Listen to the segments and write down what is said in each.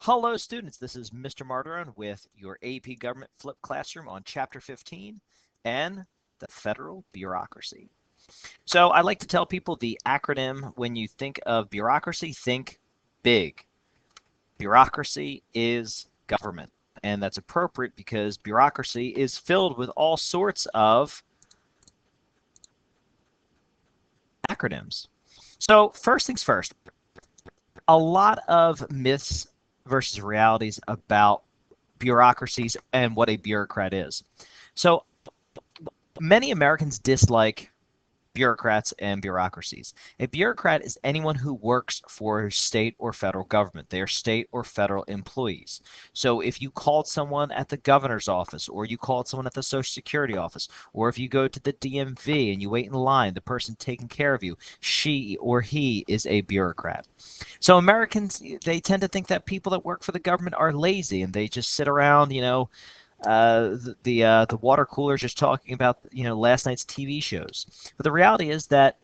Hello, students. This is Mr. Martiron with your AP Government Flipped Classroom on Chapter 15 and the Federal Bureaucracy. So I like to tell people the acronym when you think of bureaucracy, think big. Bureaucracy is government, and that's appropriate because bureaucracy is filled with all sorts of acronyms. So first things first, a lot of myths versus realities about bureaucracies and what a bureaucrat is. So many Americans dislike bureaucrats and bureaucracies. A bureaucrat is anyone who works for state or federal government. They are state or federal employees. So if you called someone at the governor's office, or you called someone at the Social Security office, or if you go to the DMV and you wait in line, the person taking care of you, she or he is a bureaucrat. So Americans, they tend to think that people that work for the government are lazy and they just sit around, the water cooler just talking about last night's TV shows. But the reality is that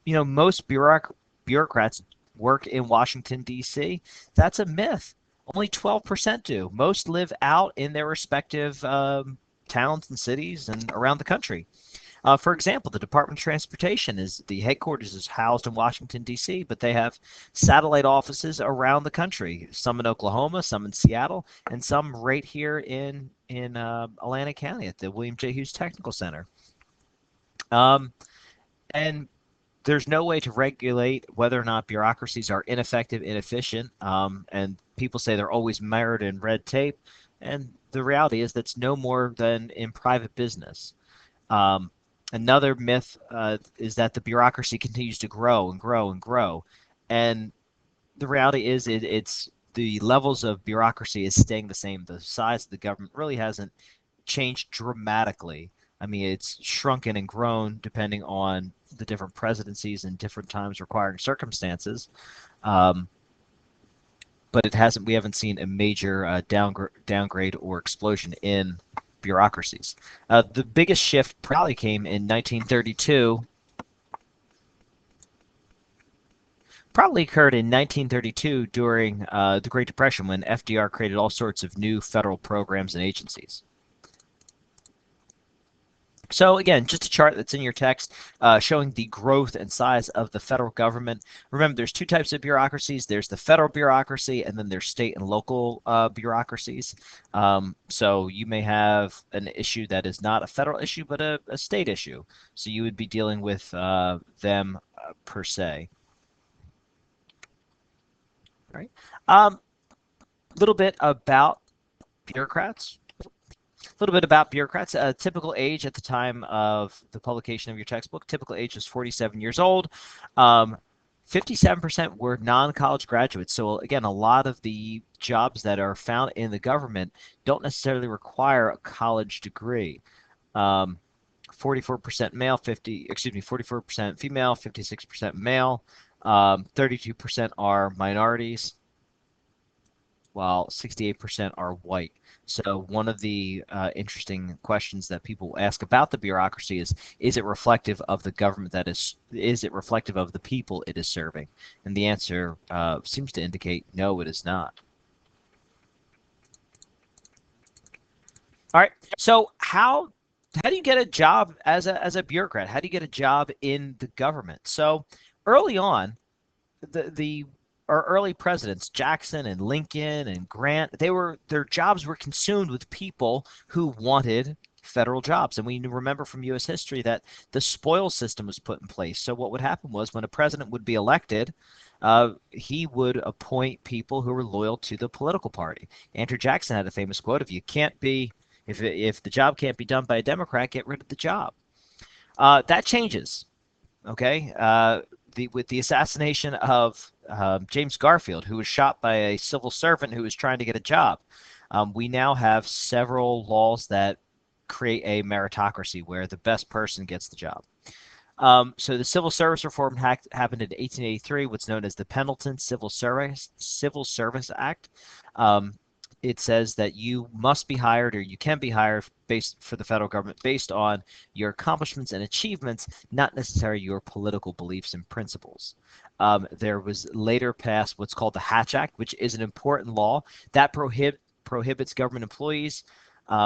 most bureaucrats work in Washington D.C. That's a myth. Only 12% do. Most live out in their respective towns and cities and around the country. For example, the Department of Transportation is the headquarters is housed in Washington, D.C., but they have satellite offices around the country, some in Oklahoma, some in Seattle, and some right here in Atlantic County at the William J. Hughes Technical Center. Um, and there's no way to regulate whether or not bureaucracies are ineffective, inefficient, and people say they're always mired in red tape. And the reality is that's no more than in private business. Um, Another myth is that the bureaucracy continues to grow and grow and grow. And the reality is it's the levels of bureaucracy is staying the same. The size of the government really hasn't changed dramatically. I mean, it's shrunken and grown depending on the different presidencies and different times requiring circumstances. Um, but it hasn't. We haven't seen a major downgrade or explosion in bureaucracies. The biggest shift probably came in 1932. Probably occurred in 1932 during the Great Depression when FDR created all sorts of new federal programs and agencies. So again, just a chart that's in your text showing the growth and size of the federal government. Remember, there's two types of bureaucracies. There's the federal bureaucracy, and then there's state and local bureaucracies. So you may have an issue that is not a federal issue, but a state issue. So you would be dealing with them per se. All right. Little bit about bureaucrats. A little bit about bureaucrats. Typical age at the time of the publication of your textbook, typical age was 47 years old. 57% were non-college graduates. So again, a lot of the jobs that are found in the government don't necessarily require a college degree. 44% male, 44% female, 56% male. 32% are minorities, while 68% are white. So one of the interesting questions that people ask about the bureaucracy is it reflective of the government that is it reflective of the people it is serving? And the answer seems to indicate no, it is not. All right. So how do you get a job as a bureaucrat? How do you get a job in the government? So early on, the our early presidents, Jackson and Lincoln and Grant, their jobs were consumed with people who wanted federal jobs. And we remember from U.S. history that the spoils system was put in place. So what would happen was when a president would be elected, he would appoint people who were loyal to the political party. Andrew Jackson had a famous quote: "If you can't be, if the job can't be done by a Democrat, get rid of the job." That changes. Okay, with the assassination of James Garfield, who was shot by a civil servant who was trying to get a job. We now have several laws that create a meritocracy where the best person gets the job. So the Civil Service Reform happened in 1883, what's known as the Pendleton Civil Service Act. Um, it says that you must be hired or you can be hired based for the federal government based on your accomplishments and achievements, not necessarily your political beliefs and principles. There was later passed what's called the Hatch Act, which is an important law that prohibits government employees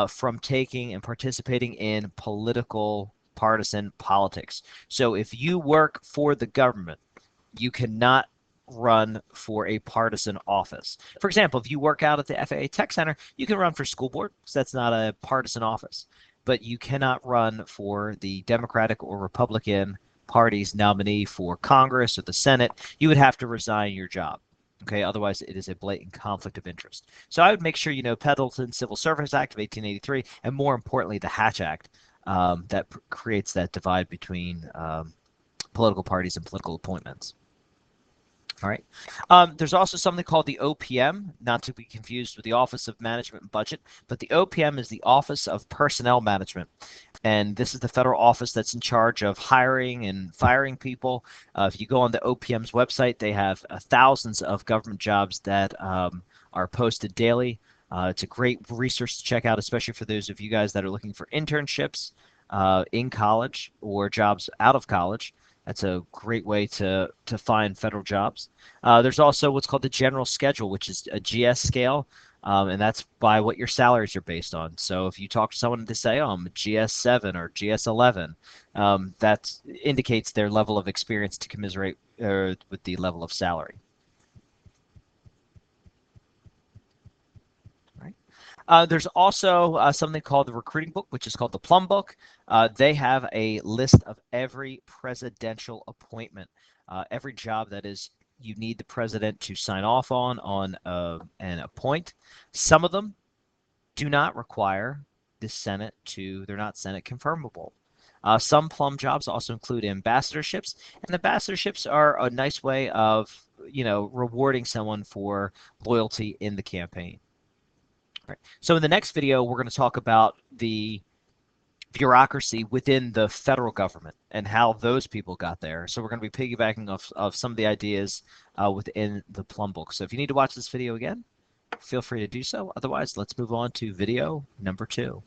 from taking and participating in political partisan politics. So if you work for the government, you cannot run for a partisan office. For example, if you work out at the FAA Tech Center, you can run for school board because that's not a partisan office. But you cannot run for the Democratic or Republican party's nominee for Congress or the Senate. You would have to resign your job. Okay, otherwise it is a blatant conflict of interest. So I would make sure you know Pendleton Civil Service Act of 1883, and more importantly, the Hatch Act that creates that divide between political parties and political appointments. All right. There's also something called the OPM, not to be confused with the Office of Management and Budget, but the OPM is the Office of Personnel Management. And this is the federal office that's in charge of hiring and firing people. If you go on the OPM's website, they have thousands of government jobs that are posted daily. It's a great resource to check out, especially for those of you guys that are looking for internships in college or jobs out of college. That's a great way to find federal jobs. There's also what's called the general schedule, which is a GS scale, and that's by what your salaries are based on. So if you talk to someone to say, oh, I'm a GS7 or GS11, that indicates their level of experience to commiserate with the level of salary. There's also something called the recruiting book, which is called the Plum Book. They have a list of every presidential appointment, every job that is you need the president to sign off on and appoint. Some of them do not require the Senate to, they're not Senate confirmable. Some Plum jobs also include ambassadorships, and ambassadorships are a nice way of, rewarding someone for loyalty in the campaign. Right. So in the next video, we're going to talk about the bureaucracy within the federal government and how those people got there. So we're going to be piggybacking of some of the ideas within the Plum Book. So if you need to watch this video again, feel free to do so. Otherwise, let's move on to video number 2.